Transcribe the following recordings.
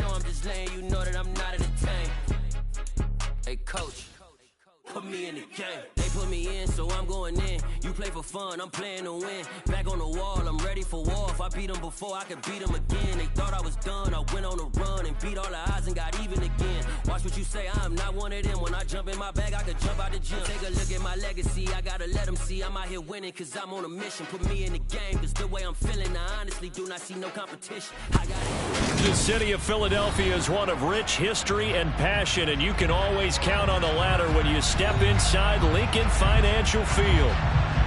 show, I'm just letting you know that I'm not entertained. Hey, coach, put me in the game. They put me in, so I'm going in. You play for fun, I'm playing to win. Back on the wall, I'm ready for war. If I beat them before, I could beat them again. They thought I was done, I went on a run and beat all the odds and got even again. Watch what you say, I'm not one of them. When I jump in my bag, I could jump out the gym. Take a look at my legacy, I gotta let them see I'm out here winning, cause I'm on a mission. Put me in the game, cause the way I'm feeling, I honestly do not see no competition. I got it. The city of Philadelphia is one of rich history and passion, and you can always count on the latter when you step inside Lincoln Financial Field.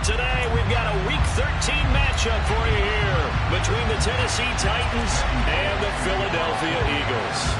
Today, we've got a Week 13 matchup for you here between the Tennessee Titans and the Philadelphia Eagles.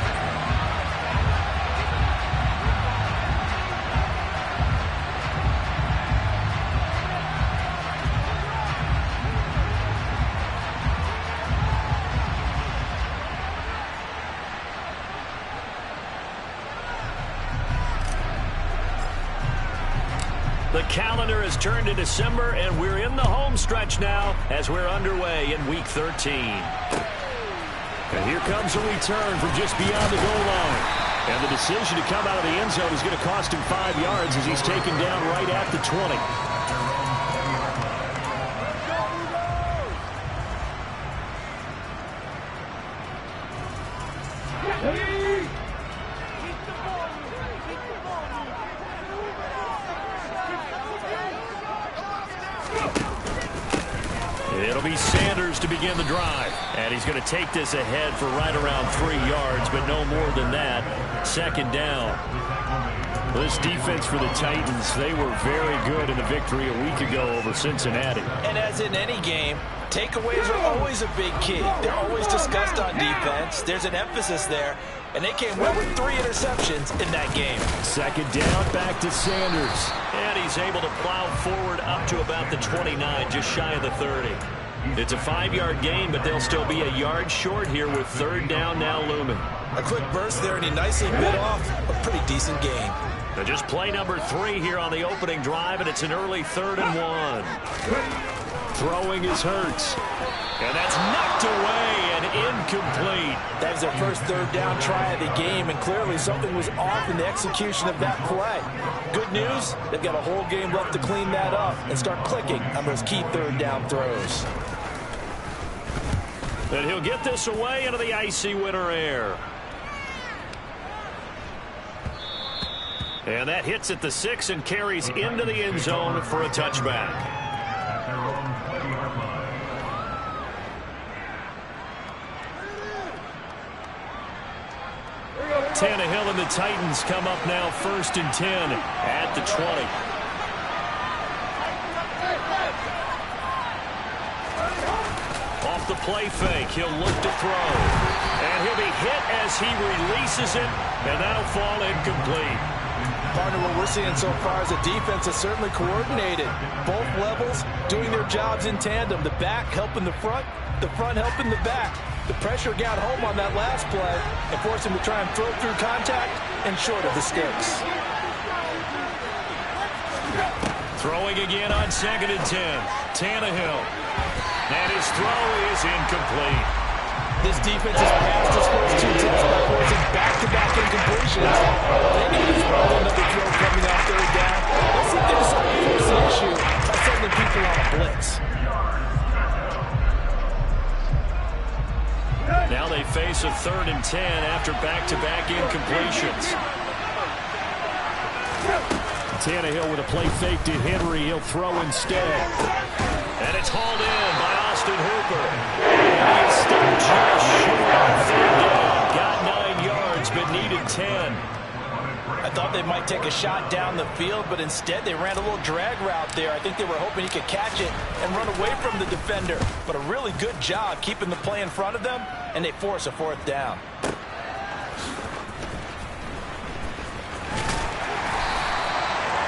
The calendar has turned to December, and we're in the home stretch now as we're underway in Week 13. And here comes a return from just beyond the goal line. And the decision to come out of the end zone is going to cost him 5 yards as he's taken down right at the 20. It'll be Sanders to begin the drive. And he's going to take this ahead for right around 3 yards, but no more than that. Second down. This defense for the Titans, they were very good in the victory a week ago over Cincinnati. And as in any game, takeaways are always a big key. They're always discussed on defense. There's an emphasis there. And they came away with 3 interceptions in that game. Second down, back to Sanders. And he's able to plow forward up to about the 29, just shy of the 30. It's a 5-yard gain, but they'll still be a yard short here with third down now looming. A quick burst there, and he nicely bit off a pretty decent gain. Now just play number 3 here on the opening drive, and it's an early 3rd and 1. Throwing is Hurts. And that's knocked away and incomplete. That was their first third down try of the game, and clearly something was off in the execution of that play. Good news, they've got a whole game left to clean that up and start clicking on those key third down throws. And he'll get this away into the icy winter air. And that hits at the 6 and carries into the end zone for a touchback. Tannehill and the Titans come up now 1st and 10 at the 20. Off the play fake, he'll look to throw. And he'll be hit as he releases it, and that'll fall incomplete. Partner, what we're seeing so far is a defense that's certainly coordinated. Both levels doing their jobs in tandem. The back helping the front helping the back. The pressure got home on that last play and forced him to try and throw through contact and short of the sticks. Throwing again on 2nd and 10. Tannehill. And his throw is incomplete. This defense has passed its first 2 tests by forcing back-to-back incompletions. They need to throw another throw coming off third down. Let's see if they decide to force the issue by sending people on a blitz. Now they face a 3rd and 10 after back-to-back incompletions. Tannehill with a play fake to Henry. He'll throw instead. And it's hauled in by Austin Hooper. And he stopped just short of 3rd down. Got 9 yards, but needed 10. I thought they might take a shot down the field, but instead they ran a little drag route there. I think they were hoping he could catch it and run away from the defender. But a really good job keeping the play in front of them, and they force a 4th down.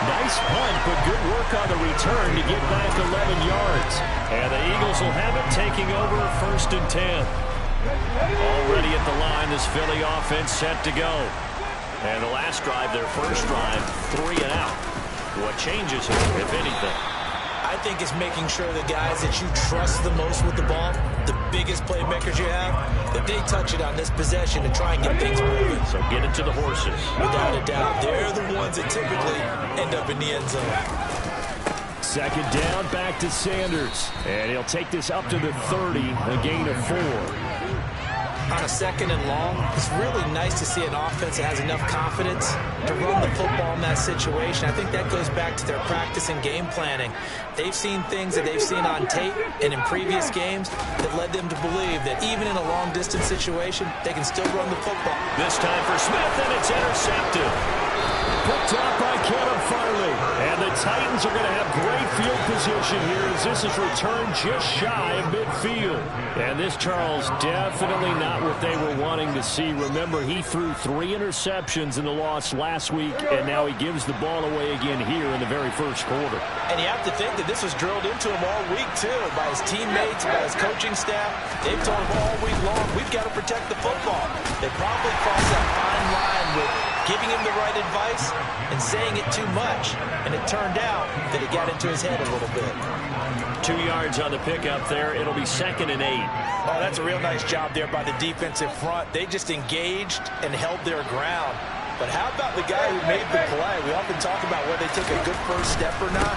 Nice punt, but good work on the return to get back 11 yards. And the Eagles will have it taking over 1st and 10. Already at the line, this Philly offense set to go. And the last drive, their first drive, 3 and out. What changes here, if anything? I think it's making sure the guys that you trust the most with the ball, the biggest playmakers you have, that they touch it on this possession and try and get things moving. So get it to the horses. Without a doubt, they're the ones that typically end up in the end zone. Second down, back to Sanders. And he'll take this up to the 30, a gain of 4. On a second and long, it's really nice to see an offense that has enough confidence to run the football in that situation. I think that goes back to their practice and game planning. They've seen things that they've seen on tape and in previous games that led them to believe that even in a long-distance situation, they can still run the football. This time for Smith, and it's intercepted. Picked up by Kevin Farley. And the Titans are going to have great field position here as this is returned just shy of midfield. And this, Charles, definitely not what they were wanting to see. Remember, he threw 3 interceptions in the loss last week, and now he gives the ball away again here in the very first quarter. And you have to think that this was drilled into him all week, too, by his teammates, by his coaching staff. They've told him all week long, we've got to protect the football. They probably crossed that fine line with giving him the right advice and saying it too much. And it turned out that it got into his head a little bit. 2 yards on the pickup there. It'll be 2nd and 8. Oh, that's a real nice job there by the defensive front. They just engaged and held their ground. But how about the guy who made the play? We often talk about whether they take a good first step or not.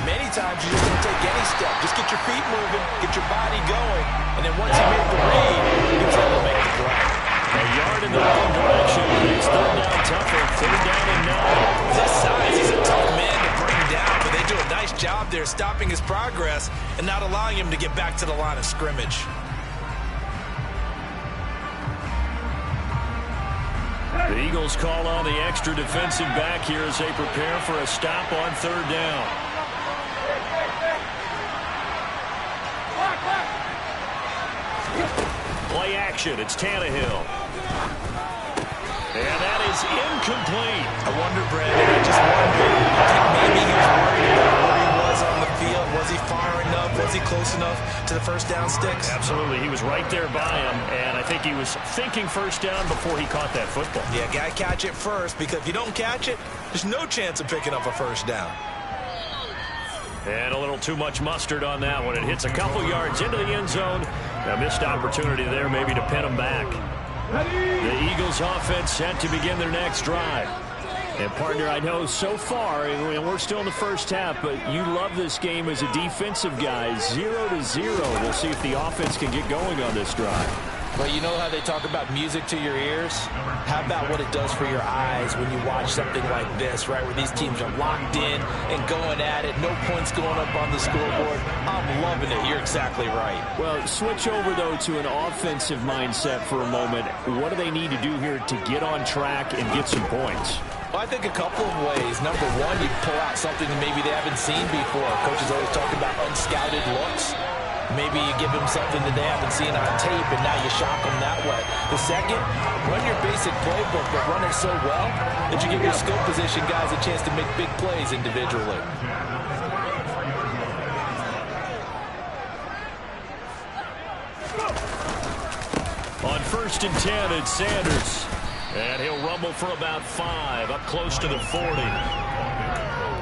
Many times you just don't take any step. Just get your feet moving, get your body going, and then once you make the read, it's able to make the play. A yard in the wrong direction. Makes 3rd down tougher. 3rd down and 9. This size, he's a tough man to bring down, but they do a nice job there stopping his progress and not allowing him to get back to the line of scrimmage. The Eagles call on the extra defensive back here as they prepare for a stop on 3rd down. Play action. It's Tannehill. And that is incomplete. I wonder, Brandon, I just wonder, I think maybe he was worried about where he was on the field. Was he far enough? Was he close enough to the first down sticks? Absolutely. He was right there by him, and I think he was thinking first down before he caught that football. Yeah, got to catch it first, because if you don't catch it, there's no chance of picking up a first down. And a little too much mustard on that one. It hits a couple yards into the end zone. A missed opportunity there maybe to pin him back. The Eagles offense set to begin their next drive. And, partner, I know so far, and we're still in the first half, but you love this game as a defensive guy. 0-0. We'll see if the offense can get going on this drive. Well, you know how they talk about music to your ears? How about what it does for your eyes when you watch something like this, right, where these teams are locked in and going at it, no points going up on the scoreboard? I'm loving it. You're exactly right. Well, switch over, though, to an offensive mindset for a moment. What do they need to do here to get on track and get some points? Well, I think a couple of ways. Number one, you pull out something that maybe they haven't seen before. Coaches always talk about unscouted looks. Maybe you give them something that they haven't seen on tape, and now you shock them that way. The second, run your basic playbook, but run it so well that you give your skill position guys a chance to make big plays individually. On 1st and 10, it's Sanders. And he'll rumble for about 5, up close to the 40.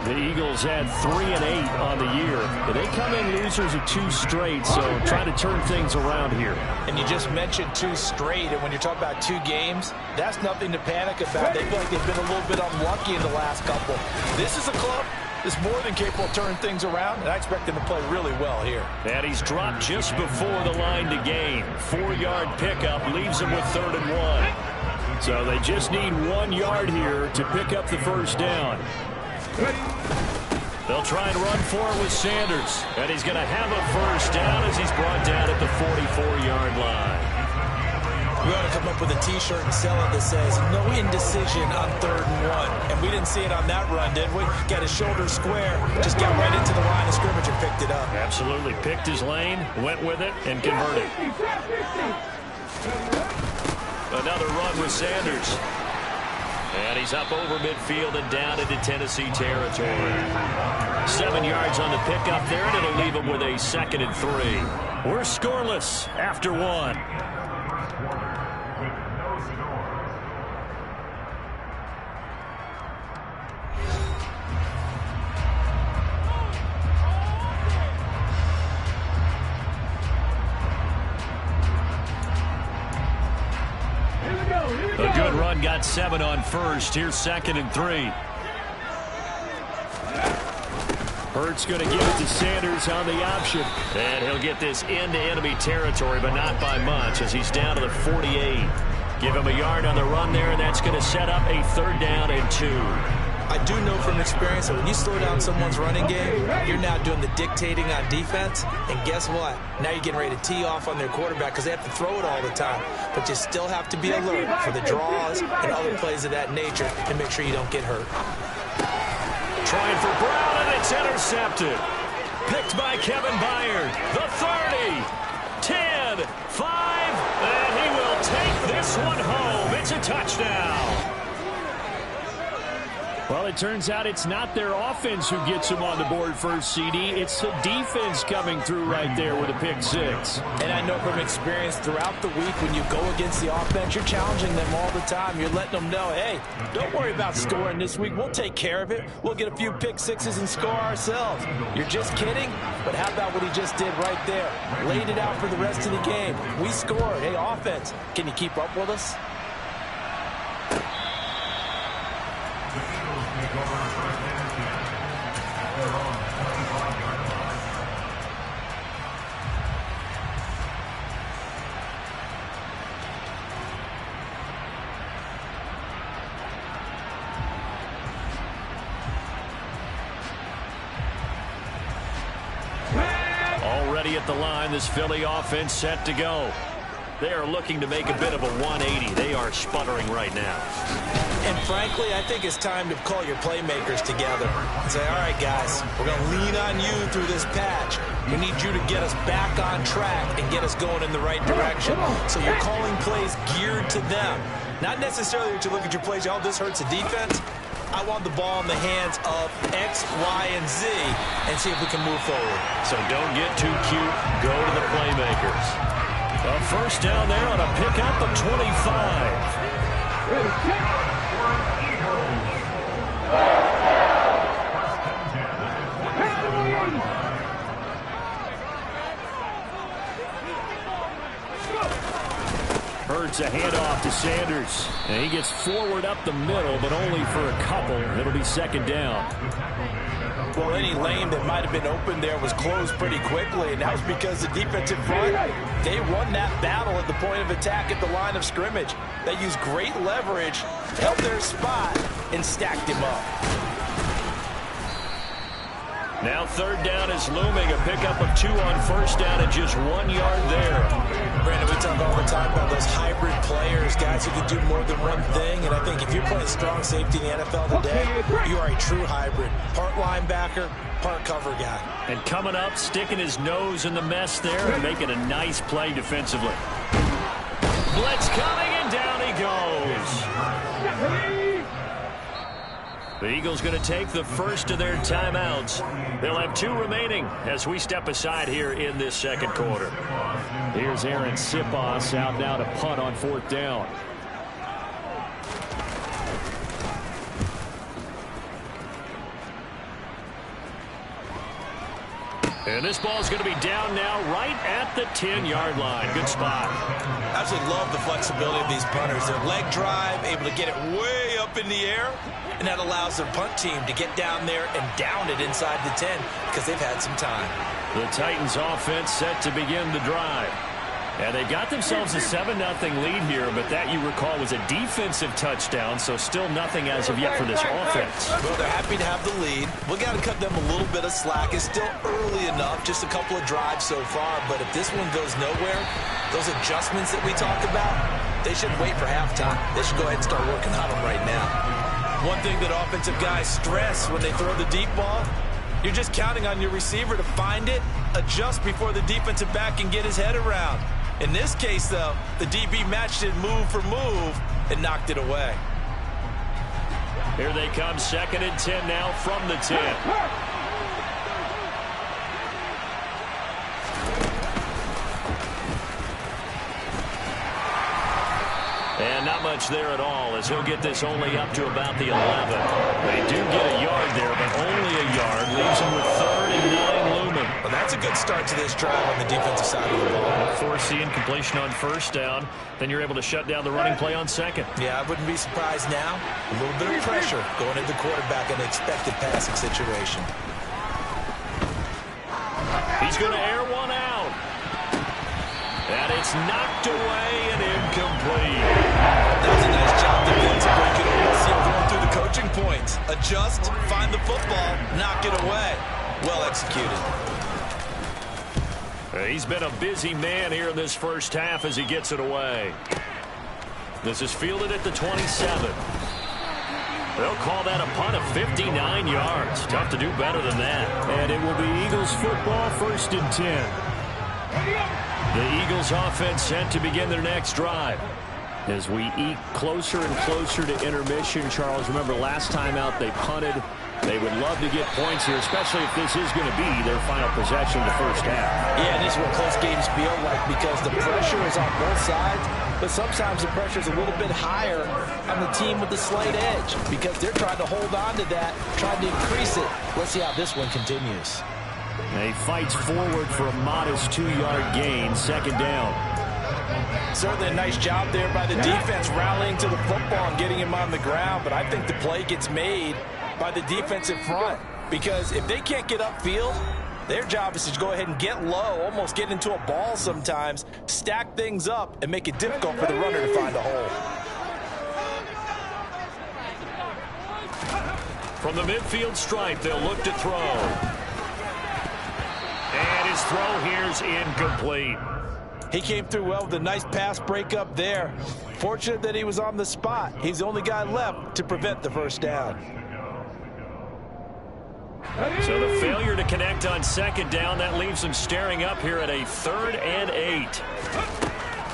The Eagles had 3 and 8 on the year. They come in losers of 2 straight, so trying to turn things around here. And you just mentioned 2 straight, and when you're talking about 2 games, that's nothing to panic about. They feel like they've been a little bit unlucky in the last couple. This is a club that's more than capable of turning things around, and I expect them to play really well here. And he's dropped just before the line to gain. 4-yard pickup leaves him with 3rd and 1. So they just need 1 yard here to pick up the first down. They'll try and run for it with Sanders. And he's going to have a first down as he's brought down at the 44-yard line. We ought to come up with a T-shirt and sell it that says, no indecision on 3rd and 1. And we didn't see it on that run, did we? Got his shoulders square, just got right into the line of scrimmage and picked it up. Absolutely. Picked his lane, went with it, and converted. Another run with Sanders. And he's up over midfield and down into Tennessee territory. 7 yards on the pickup there, and it'll leave him with a 2nd and 3. We're scoreless after 1. run got 7 on first. Here's 2nd and 3. Hurts going to give it to Sanders on the option. And he'll get this into enemy territory, but not by much as he's down to the 48. Give him a yard on the run there, and that's going to set up a 3rd down and 2. I do know from experience that when you slow down someone's running game, you're now doing the dictating on defense. And guess what? Now you're getting ready to tee off on their quarterback because they have to throw it all the time. But you still have to be alert for the draws and other plays of that nature and make sure you don't get hurt. Trying for Brown, and it's intercepted. Picked by Kevin Byard. The 30, 10, 5, and he will take this one home. It's a touchdown. Well, it turns out it's not their offense who gets them on the board first, CD. It's the defense coming through right there with a pick 6. And I know from experience throughout the week when you go against the offense, you're challenging them all the time. You're letting them know, hey, don't worry about scoring this week. We'll take care of it. We'll get a few pick 6s and score ourselves. You're just kidding? But how about what he just did right there? Laid it out for the rest of the game. We scored. Hey, offense, can you keep up with us? Already at the line, this Philly offense set to go. They are looking to make a bit of a 180. They are sputtering right now. And frankly, I think it's time to call your playmakers together and say, all right, guys, we're going to lean on you through this patch. We need you to get us back on track and get us going in the right direction. So you're calling plays geared to them. Not necessarily that you look at your plays, oh, this hurts the defense. I want the ball in the hands of X, Y, and Z and see if we can move forward. So don't get too cute. Go to the playmakers. A 1st down there on a pickup of 25. Hurts a handoff to Sanders. And he gets forward up the middle, but only for a couple. It'll be 2nd down. Well, any lane that might have been open there was closed pretty quickly, and that was because the defensive front, they won that battle at the point of attack at the line of scrimmage. They used great leverage, held their spot, and stacked him up. Now 3rd down is looming. A pickup of 2 on 1st down and just 1 yard there. Brandon, we talk all the time about those hybrid players, guys who can do more than one thing. And I think if you're playing strong safety in the NFL today, you are a true hybrid. Part linebacker, part cover guy. And coming up, sticking his nose in the mess there and making a nice play defensively. Blitz coming, and down he goes. The Eagles going to take the first of their timeouts. They'll have 2 remaining as we step aside here in this 2nd quarter. Here's Aaron Siposs out now to punt on 4th down. And this ball is going to be down now right at the 10-yard line. Good spot. I absolutely love the flexibility of these punters. Their leg drive, able to get it way up in the air, and that allows their punt team to get down there and down it inside the 10 because they've had some time. The Titans offense set to begin the drive. And they've got themselves a 7-0 lead here, but that, you recall, was a defensive touchdown, so still nothing as of yet for this offense. Well, they're happy to have the lead. We got to cut them a little bit of slack. It's still early enough, just a couple of drives so far, but if this one goes nowhere, those adjustments that we talk about, they shouldn't wait for halftime. They should go ahead and start working on them right now. One thing that offensive guys stress when they throw the deep ball, you're just counting on your receiver to find it, adjust before the defensive back can get his head around. In this case, though, the DB matched it move for move and knocked it away. Here they come, 2nd and 10 now from the 10. And not much there at all as he'll get this only up to about the 11. They do get a yard there, but only a yard. Leaves him with 3rd and 9 looming. Well, that's a good start to this drive on the defensive side of the ball. Forcing incompletion on first down. Then you're able to shut down the running play on second. Yeah, I wouldn't be surprised now. A little bit of pressure going at the quarterback in an expected passing situation. He's going to air one out. And it's knocked away and incomplete. That was a nice job defensively. You can almost see him going through the coaching points. Adjust, find the football, knock it away. Well executed. He's been a busy man here in this first half as he gets it away. This is fielded at the 27. They'll call that a punt of 59 yards. Tough to do better than that. And it will be Eagles football, 1st and 10. The Eagles offense set to begin their next drive. As we eke closer and closer to intermission, Charles, remember last time out they punted. They would love to get points here, especially if this is going to be their final possession of the first half. Yeah, and this is what close games feel like because the pressure is on both sides, but sometimes the pressure is a little bit higher on the team with the slight edge because they're trying to hold on to that, trying to increase it. Let's see how this one continues. He fights forward for a modest 2-yard gain, 2nd down. Certainly a nice job there by the defense rallying to the football and getting him on the ground, but I think the play gets made by the defensive front because if they can't get upfield, their job is to go ahead and get low, almost get into a ball sometimes, stack things up, and make it difficult for the runner to find a hole. From the midfield stripe, they'll look to throw. And his throw here's incomplete. He came through well with a nice pass breakup there. Fortunate that he was on the spot. He's the only guy left to prevent the first down. So the failure to connect on 2nd down, that leaves him staring up here at a 3rd and 8.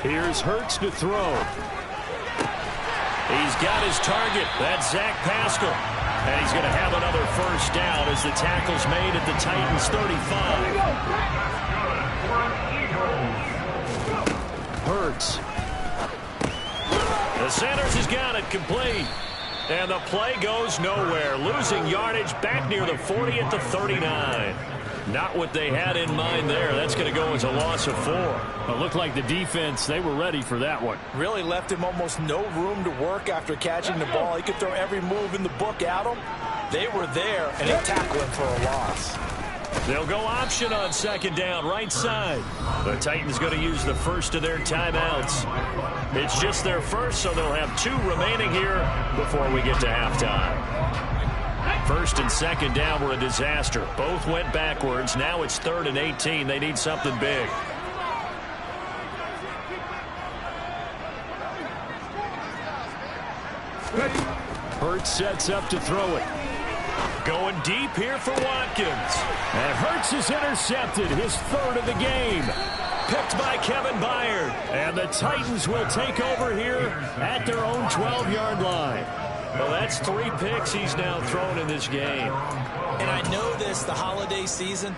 Here's Hurts to throw. He's got his target. That's Zach Pascal. And he's going to have another first down as the tackle's made at the Titans' 35. Hurts. The Sanders has got it complete. And the play goes nowhere. Losing yardage back near the 40 at the 39. Not what they had in mind there. That's going to go as a loss of 4. It looked like the defense, they were ready for that one. Really left him almost no room to work after catching the ball. He could throw every move in the book at him. They were there, and they tackled him for a loss. They'll go option on 2nd down, right side. The Titans going to use the first of their timeouts. It's just their first, so they'll have 2 remaining here before we get to halftime. 1st and 2nd down were a disaster. Both went backwards. Now it's 3rd and 18. They need something big. Hurts sets up to throw it. Going deep here for Watkins. And Hurts is intercepted, his 3rd of the game. Picked by Kevin Byard. And the Titans will take over here at their own 12-yard line. Well, that's 3 picks he's now thrown in this game. And I know this, the holiday season,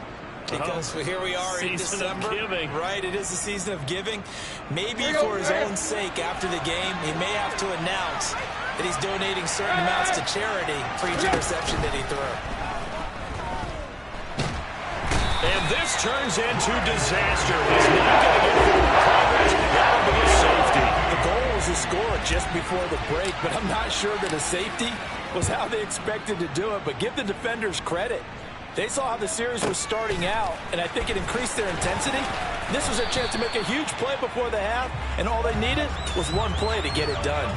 because here we are in December. Right, it is the season of giving. Maybe for his own sake after the game, he may have to announce that he's donating certain amounts to charity for each interception that he threw. And this turns into disaster. He's not going to get forward progress. That'll be a safety. The goal was to score just before the break, but I'm not sure that a safety was how they expected to do it. But give the defenders credit. They saw how the series was starting out, and I think it increased their intensity. This was their chance to make a huge play before the half, and all they needed was one play to get it done.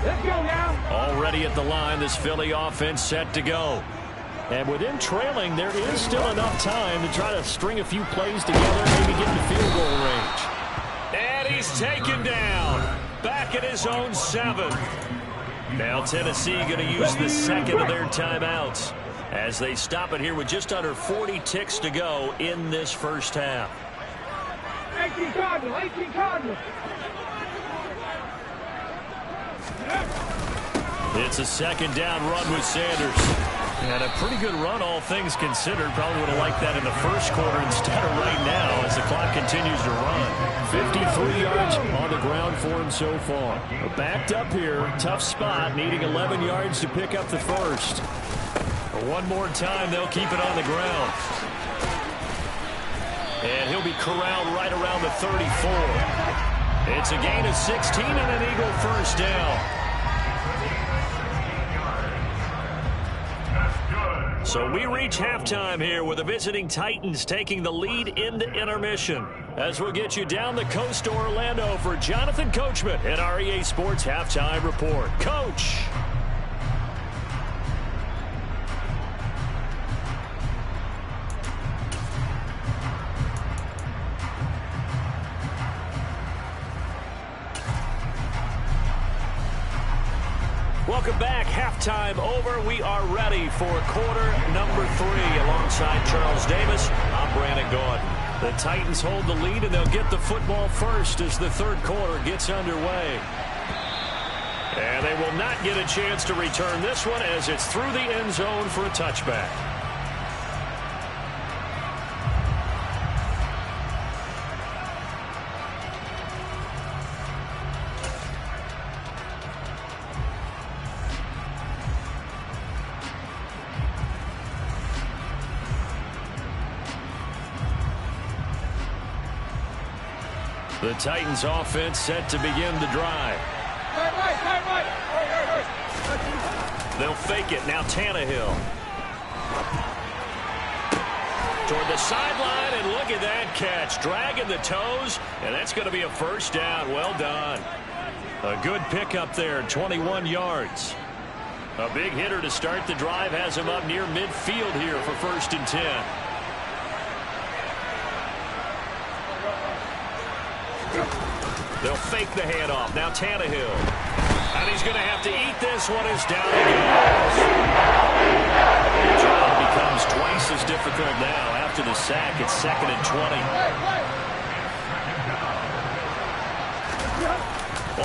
Let's go now. Already at the line, this Philly offense set to go. And with him trailing, there is still enough time to try to string a few plays together, maybe get into field goal range. And he's taken down. Back at his own 7. Now Tennessee going to use the 2nd of their timeouts as they stop it here with just under 40 ticks to go in this first half. 18 Cardinals. It's a 2nd down run with Sanders. And a pretty good run, all things considered. Probably would have liked that in the first quarter instead of right now as the clock continues to run. 53 yards on the ground for him so far. Backed up here, tough spot, needing 11 yards to pick up the first. One more time, they'll keep it on the ground. And he'll be corralled right around the 34. It's a gain of 16 and an Eagle first down. So we reach halftime here with the visiting Titans taking the lead into intermission. As we'll get you down the coast to Orlando for Jonathan Coachman at our EA Sports Halftime Report. Coach! Welcome back. Halftime over. We are ready for quarter number 3. Alongside Charles Davis, I'm Brandon Gaudin. The Titans hold the lead, and they'll get the football first as the third quarter gets underway. And they will not get a chance to return this one as it's through the end zone for a touchback. The Titans offense set to begin the drive. They'll fake it. Now Tannehill. Toward the sideline, and look at that catch. Dragging the toes, and that's going to be a first down. Well done. A good pickup there, 21 yards. A big hitter to start the drive has him up near midfield here for 1st and 10. They'll fake the handoff. Now Tannehill. And he's going to have to eat this one as down he goes. The job becomes twice as difficult now after the sack. It's 2nd and 20.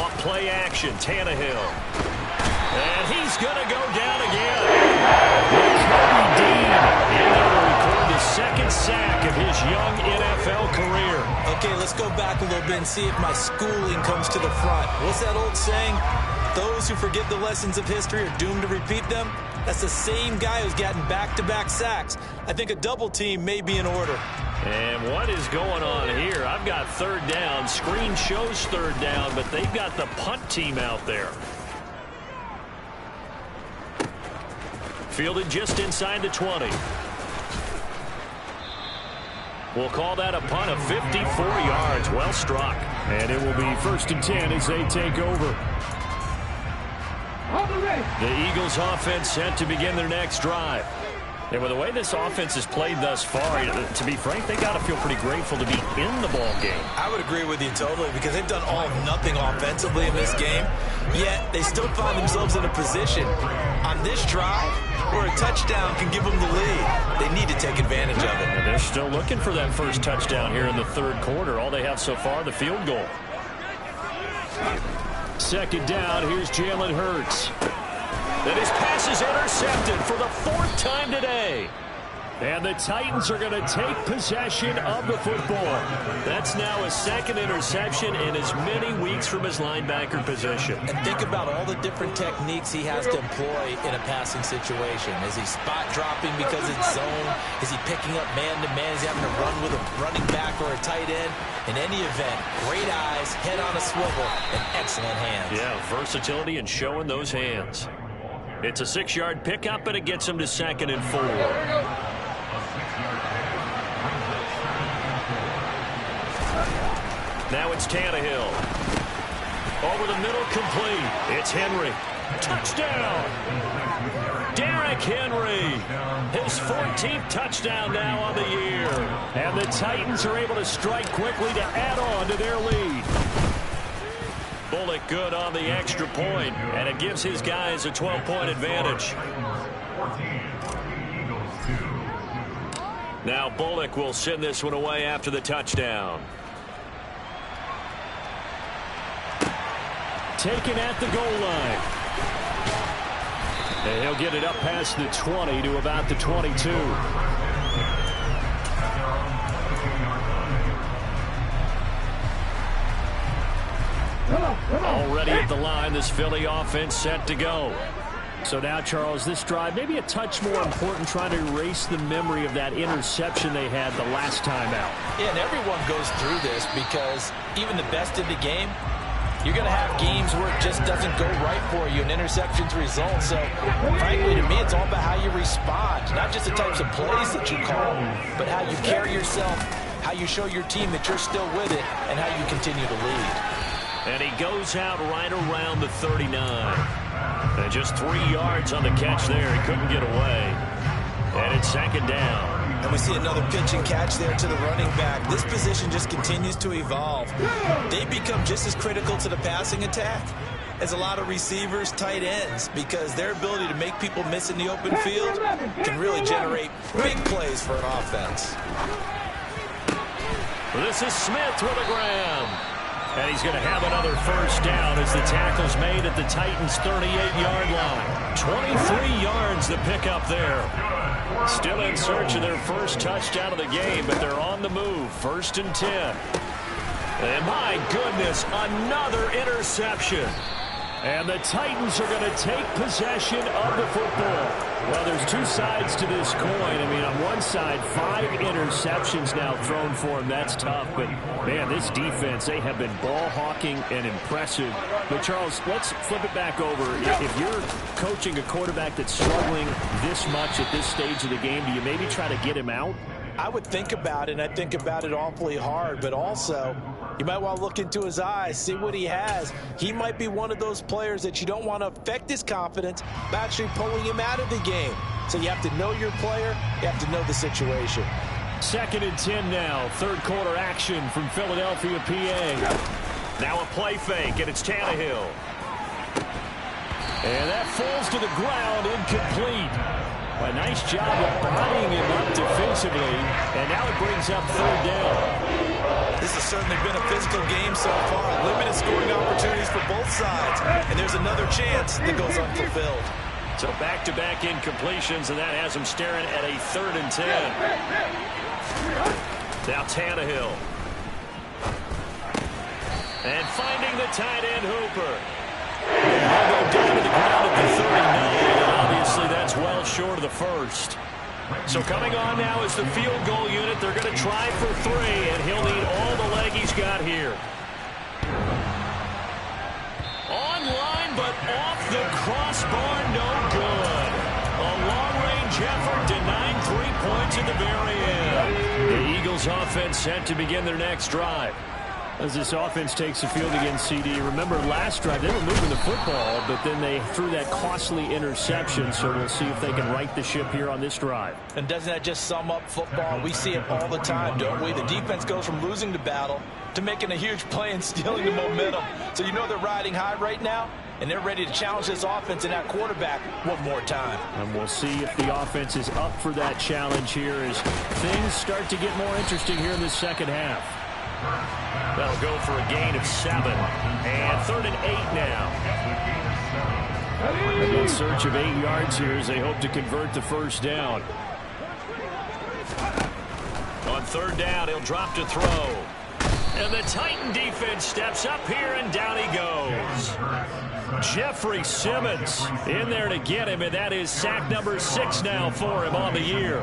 Off play action, Tannehill. And he's going to go down again. Kobe Dean in there to record the 2nd sack of his young NFL career. Okay, let's go back a little bit and see if my schooling comes to the front. What's that old saying? Those who forget the lessons of history are doomed to repeat them. That's the same guy who's gotten back-to-back sacks. I think a double team may be in order. And what is going on here? I've got 3rd down. Screen shows 3rd down, but they've got the punt team out there. Fielded just inside the 20. We'll call that a punt of 54 yards. Well struck. And it will be 1st and 10 as they take over. The Eagles offense set to begin their next drive. And with the way this offense has played thus far, to be frank, they got to feel pretty grateful to be in the ball game. I would agree with you totally, because they've done all of nothing offensively in this game, yet they still find themselves in a position on this drive where a touchdown can give them the lead. They need to take advantage of it. And they're still looking for that first touchdown here in the 3rd quarter. All they have so far, the field goal. 2nd down, here's Jalen Hurts. And his pass is intercepted for the 4th time today. And the Titans are going to take possession of the football. That's now a 2nd interception in as many weeks from his linebacker position. And think about all the different techniques he has to employ in a passing situation. Is he spot dropping because it's zone? Is he picking up man-to-man? Is he having to run with a running back or a tight end? In any event, great eyes, head on a swivel, and excellent hands. Yeah, versatility and showing those hands. It's a 6-yard pickup, but it gets him to 2nd and 4. Now it's Tannehill. Over the middle, complete. It's Henry. Touchdown! Derrick Henry. His 14th touchdown now on the year. And the Titans are able to strike quickly to add on to their lead. Bullock good on the extra point, and it gives his guys a 12-point advantage. Now Bullock will send this one away after the touchdown. Taken at the goal line. And he'll get it up past the 20 to about the 22. Already at the line, this Philly offense set to go. So now, Charles, this drive maybe a touch more important, trying to erase the memory of that interception they had the last time out. Yeah, and everyone goes through this because even the best in the game, you're going to have games where it just doesn't go right for you, and interceptions result. So, frankly, to me, it's all about how you respond, not just the types of plays that you call, but how you carry yourself, how you show your team that you're still with it, and how you continue to lead. And he goes out right around the 39. And just 3 yards on the catch there. He couldn't get away. And it's second down. And we see another pitch and catch there to the running back. This position just continues to evolve. They become just as critical to the passing attack as a lot of receivers, tight ends, because their ability to make people miss in the open field can really generate big plays for an offense. This is Smith with a grab. And he's going to have another first down as the tackle's made at the Titans' 38-yard line. 23 yards the pickup there. Still in search of their first touchdown of the game, but they're on the move. 1st and 10. And my goodness, another interception. And the Titans are going to take possession of the football. Well, there's two sides to this coin. I mean, on one side, 5 interceptions now thrown for him. That's tough. But, man, this defense, they have been ball hawking and impressive. But, Charles, let's flip it back over. If you're coaching a quarterback that's struggling this much at this stage of the game, do you maybe try to get him out? I would think about it, and I think about it awfully hard, but also you might want to look into his eyes, see what he has. He might be one of those players that you don't want to affect his confidence by actually pulling him out of the game. So you have to know your player, you have to know the situation. 2nd and 10 now, 3rd quarter action from Philadelphia, PA. Now a play fake, and it's Tannehill. And that falls to the ground, incomplete. A nice job of bodying him up defensively, and now it brings up 3rd down. This has certainly been a physical game so far. Limited scoring opportunities for both sides, and there's another chance that goes unfulfilled. So back-to-back incompletions, and that has him staring at a 3rd and 10. Now Tannehill. And finding the tight end Hooper. They'll go down to the ground at the 39, and obviously that's well short of the first. So coming on now is the field goal unit. They're going to try for 3, and he'll need all the leg he's got here. Online, but off the crossbar, no good. A long-range effort denying 3 points at the very end. The Eagles offense set to begin their next drive. As this offense takes the field against CD. Remember, last drive, they were moving the football, but then they threw that costly interception, so we'll see if they can right the ship here on this drive. And doesn't that just sum up football? We see it all the time, don't we? The defense goes from losing the battle to making a huge play and stealing the momentum. So you know they're riding high right now, and they're ready to challenge this offense and that quarterback one more time. And we'll see if the offense is up for that challenge here as things start to get more interesting here in the second half. That'll go for a gain of 7. And 3rd and 8 now. In search of 8 yards here as they hope to convert the first down. On 3rd down, he'll drop to throw. And the Titan defense steps up here, and down he goes. Jeffrey Simmons in there to get him, and that is sack number 6 now for him on the year.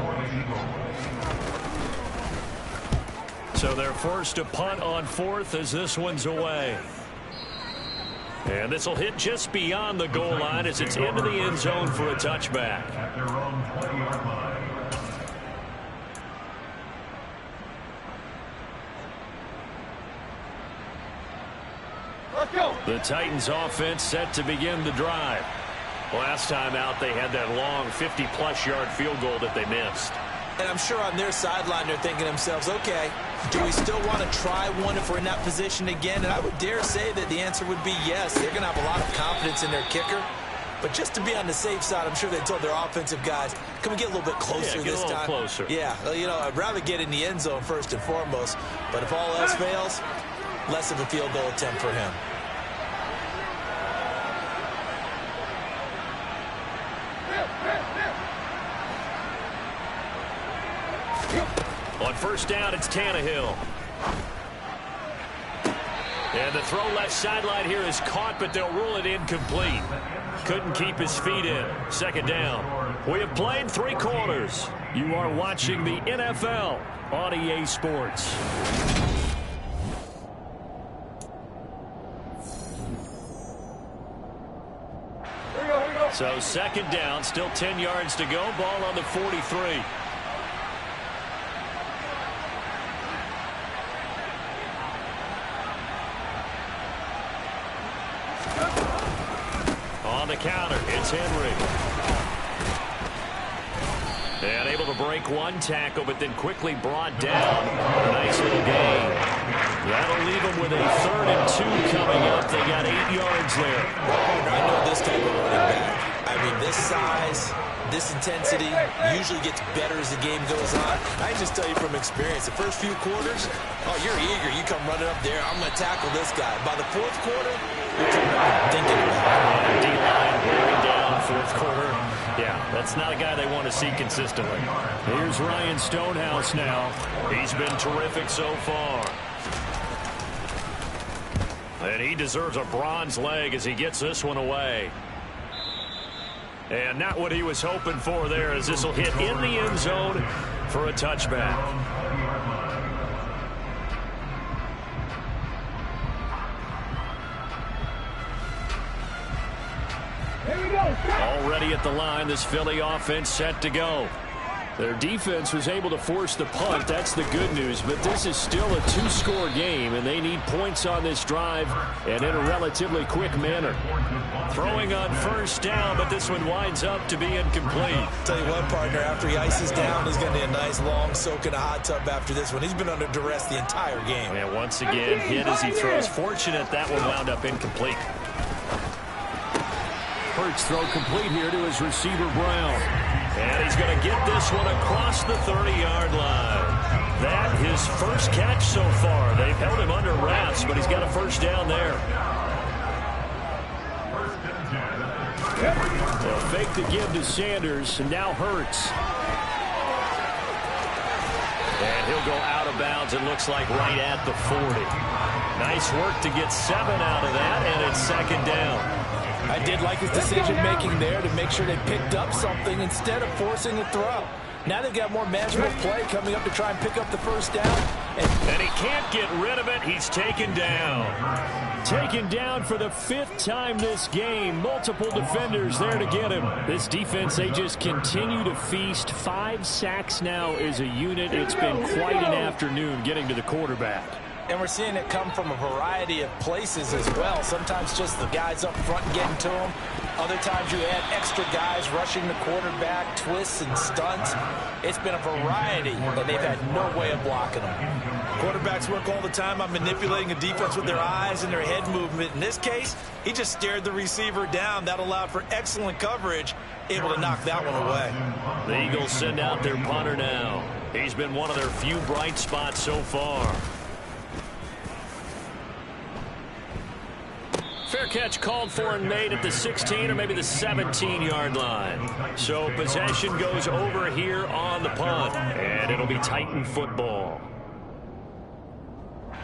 So they're forced to punt on 4th as this one's away. And this will hit just beyond the goal line as it's into the end zone for a touchback. Let's go. The Titans offense set to begin the drive. Last time out, they had that long 50-plus yard field goal that they missed. And I'm sure on their sideline they're thinking to themselves, okay, do we still want to try one if we're in that position again? And I would dare say that the answer would be yes. They're going to have a lot of confidence in their kicker. But just to be on the safe side, I'm sure they told their offensive guys, can we get a little bit closer this time? Closer. Yeah, you know, I'd rather get in the end zone first and foremost. But if all else fails, less of a field goal attempt for him. On 1st down, it's Tannehill. And the throw left sideline here is caught, but they'll rule it incomplete. Couldn't keep his feet in. Second down. We have played 3 quarters. You are watching the NFL on EA Sports. So second down, still 10 yards to go. Ball on the 43. On the counter, it's Henry. And able to break one tackle, but then quickly brought down. Nice little gain. That'll leave them with a 3rd and 2 coming up. They got 8 yards there. I know this type of running back. I mean, this size, this intensity usually gets better as the game goes on. I just tell you from experience, the first few quarters, oh, you're eager. You come running up there, I'm going to tackle this guy. By the 4th quarter, you're thinking about it. D-line wearing down 4th quarter. Yeah, that's not a guy they want to see consistently. Here's Ryan Stonehouse now. He's been terrific so far. And he deserves a bronze leg as he gets this one away. And not what he was hoping for there, as this will hit in the end zone for a touchback. Already at the line, this Philly offense set to go. Their defense was able to force the punt. That's the good news. But this is still a 2-score game, and they need points on this drive and in a relatively quick manner. Throwing on first down, but this one winds up to be incomplete. Tell you what, partner, after he ices down, he's going to need a nice long soak in a hot tub after this one. He's been under duress the entire game. And once again, hit as he throws. Fortunate that one wound up incomplete. Hurts throw complete here to his receiver, Brown. And he's going to get this one across the 30-yard line. That his first catch so far. They've held him under wraps, but he's got a first down there. They'll fake the give to Sanders, and now Hurts. And he'll go out of bounds, it looks like right at the 40. Nice work to get 7 out of that, and it's second down. I did like his decision-making there to make sure they picked up something instead of forcing a throw. Now they've got more manageable play coming up to try and pick up the first down. And he can't get rid of it. He's taken down. Taken down for the 5th time this game. Multiple defenders there to get him. This defense, they just continue to feast. 5 sacks now as a unit. It's been quite an afternoon getting to the quarterback. And we're seeing it come from a variety of places as well. Sometimes just the guys up front getting to him. Other times you add extra guys rushing the quarterback, twists and stunts. It's been a variety, and they've had no way of blocking them. Quarterbacks work all the time on manipulating a defense with their eyes and their head movement. In this case, he just stared the receiver down. That allowed for excellent coverage, able to knock that one away. The Eagles send out their punter now. He's been one of their few bright spots so far. Fair catch called for and made at the 16 or maybe the 17-yard line. So possession goes over here on the punt, and it'll be Titan football.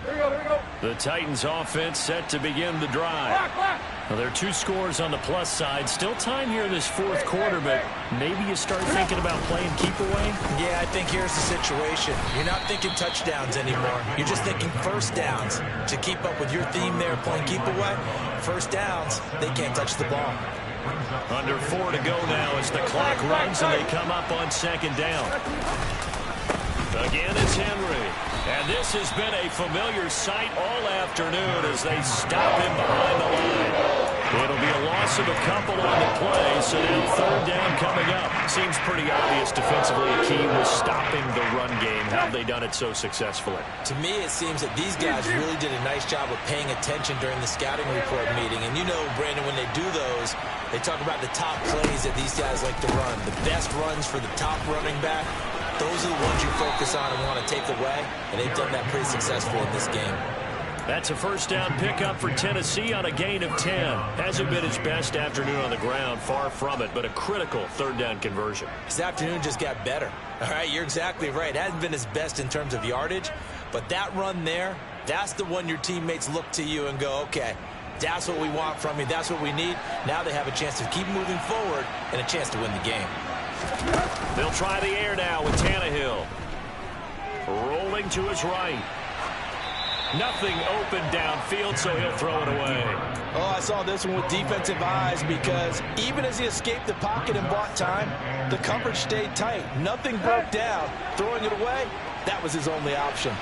Here we go, here we go. The Titans offense set to begin the drive. Well, there are 2 scores on the plus side. Still time here in this 4th quarter, but maybe you start thinking about playing keep away? Yeah, I think here's the situation. You're not thinking touchdowns anymore. You're just thinking first downs. To keep up with your theme there, playing keep away, first downs, they can't touch the ball. Under 4 to go now as the clock runs and they come up on second down. Again, it's Henry. And this has been a familiar sight all afternoon as they stop him behind the line. It'll be a loss of a couple on the play, so now third down coming up. Seems pretty obvious defensively a key was stopping the run game. How have they done it so successfully? To me, it seems that these guys really did a nice job of paying attention during the scouting report meeting. And you know, Brandon, when they do those, they talk about the top plays that these guys like to run. The best runs for the top running back. Those are the ones you focus on and want to take away, and they've done that pretty successfully in this game. That's a first down pickup for Tennessee on a gain of 10. Hasn't been his best afternoon on the ground, far from it, but a critical third down conversion. His afternoon just got better. All right, you're exactly right. It hasn't been his best in terms of yardage, but that run there, That's the one your teammates look to you and go, okay, that's what we want from you. That's what we need. Now they have a chance to keep moving forward and a chance to win the game. They'll try the air now with Tannehill. Rolling to his right. Nothing open downfield, so he'll throw it away. Oh, I saw this one with defensive eyes because even as he escaped the pocket and bought time, the coverage stayed tight. Nothing broke down. Throwing it away, that was his only option.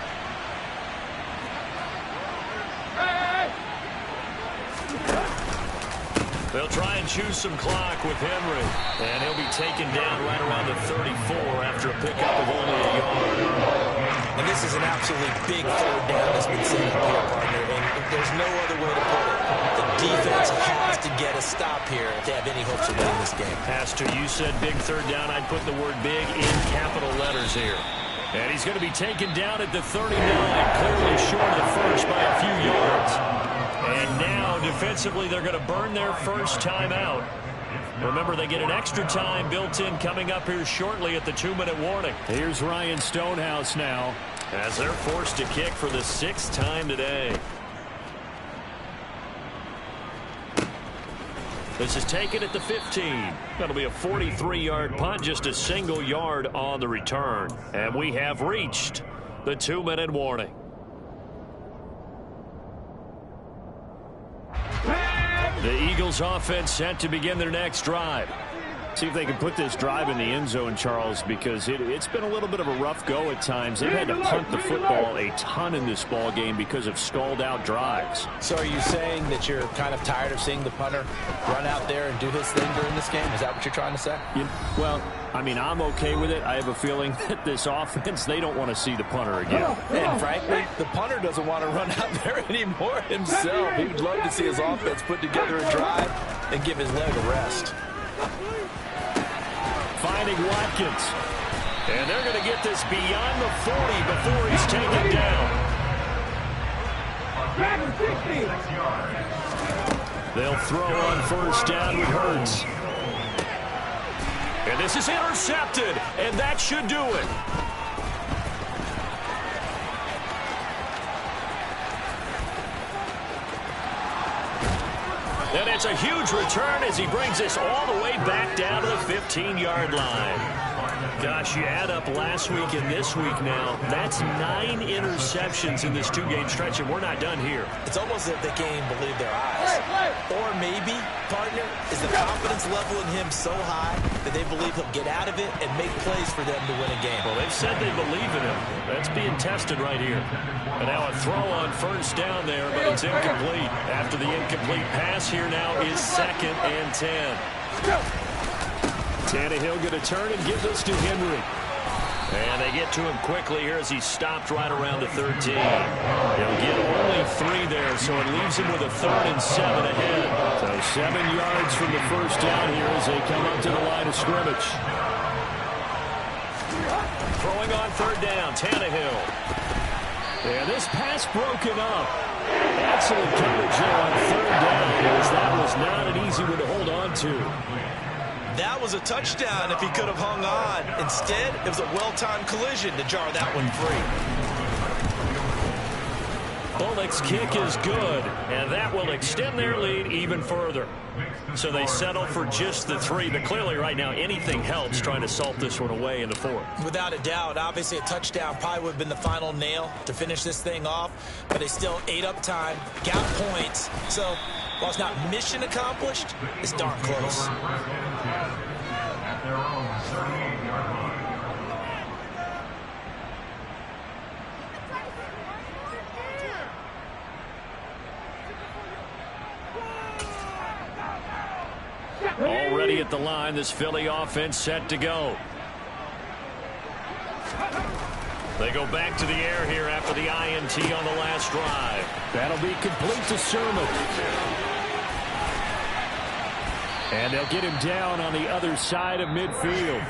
They'll try and choose some clock with Henry. And he'll be taken down right around the 34 after a pickup of only a yard. And this is an absolutely big third down that's been set up here, partner. And there's no other way to put it. The defense has to get a stop here if they have any hopes of winning this game. Pastor, you said big third down. I'd put the word big in capital letters here. And he's going to be taken down at the 39, clearly short of the first by a few yards. And now, defensively, they're going to burn their first time out. Remember, they get an extra time built in coming up here shortly at the 2-minute warning. Here's Ryan Stonehouse now as they're forced to kick for the 6th time today. This is taken at the 15. That'll be a 43-yard punt, just a single yard on the return. And we have reached the 2-minute warning. The Eagles offense set to begin their next drive. See if they can put this drive in the end zone, Charles, because it's been a little bit of a rough go at times. They've had to punt the football a ton in this ball game because of stalled-out drives. So are you saying that you're kind of tired of seeing the punter run out there and do his thing during this game? Is that what you're trying to say? Well, I mean, I'm okay with it. I have a feeling that this offense, they don't want to see the punter again. And frankly, the punter doesn't want to run out there anymore himself. He would love to see his offense put together a drive and give his leg a rest. Finding Watkins. And they're going to get this beyond the 40 before he's taken down. They'll throw on first down with Hurts. And this is intercepted, and that should do it. And it's a huge return as he brings this all the way back down to the 15-yard line. Gosh, you add up last week and this week now. That's 9 interceptions in this 2-game stretch, and we're not done here. It's almost as if they can't even believe their eyes. Or maybe, partner, is the confidence level in him so high that they believe he'll get out of it and make plays for them to win a game. Well, they've said they believe in him. That's being tested right here. And now a throw on first down there, but it's incomplete. After the incomplete pass, here now is 2nd and 10. Tannehill going to turn and give this to Henry. And they get to him quickly here as he stopped right around the 13. He'll get only 3 there, so it leaves him with a 3rd and 7 ahead. So 7 yards from the first down here as they come up to the line of scrimmage. Throwing on 3rd down, Tannehill. And this pass broken up. Excellent coverage there on 3rd down, as that was not an easy one to hold on to. That was a touchdown if he could have hung on. Instead, it was a well-timed collision to jar that one free. Bullock's kick is good, and that will extend their lead even further. So they settle for just the 3, but clearly right now anything helps trying to salt this one away in the 4th. Without a doubt, obviously a touchdown probably would have been the final nail to finish this thing off, but they still ate up time, got points. So while it's not mission accomplished, it's darn close. Already at the line, this Philly offense set to go. They go back to the air here after the INT on the last drive. That'll be complete to Sermon. And they'll get him down on the other side of midfield.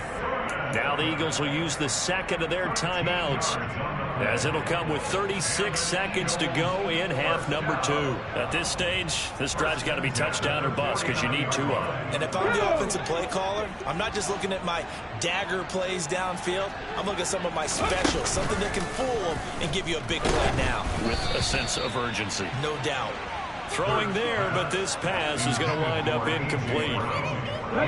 Now the Eagles will use the 2nd of their timeouts as it'll come with 36 seconds to go in half number 2. At this stage, this drive's got to be touchdown or bust because you need 2 of them. And if I'm the offensive play caller, I'm not just looking at my dagger plays downfield. I'm looking at some of my specials, something that can fool them and give you a big play now. With a sense of urgency. No doubt. Throwing there, but this pass is going to wind up incomplete.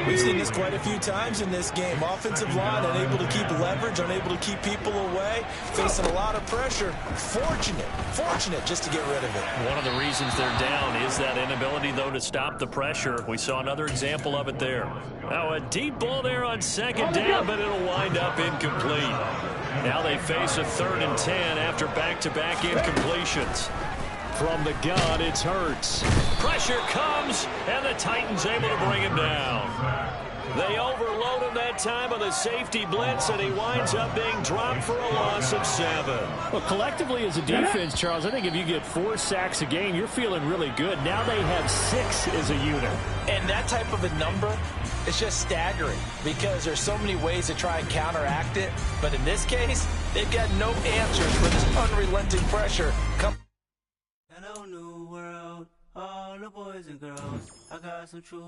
We've seen this quite a few times in this game. Offensive line unable to keep leverage, unable to keep people away, facing a lot of pressure. Fortunate just to get rid of it. One of the reasons they're down is that inability, though, to stop the pressure. We saw another example of it there. Now a deep ball there on second down, but it'll wind up incomplete. Now they face a 3rd and 10 after back-to-back incompletions. From the gun, it's Hurts. Pressure comes, and the Titans able to bring him down. They overload him that time with a safety blitz, and he winds up being dropped for a loss of 7. Well, collectively as a defense, Charles, I think if you get 4 sacks a game, you're feeling really good. Now they have 6 as a unit. And that type of a number, it's just staggering because there's so many ways to try and counteract it. But in this case, they've got no answers for this unrelenting pressure. Hello, new world, all the boys and girls. I got some true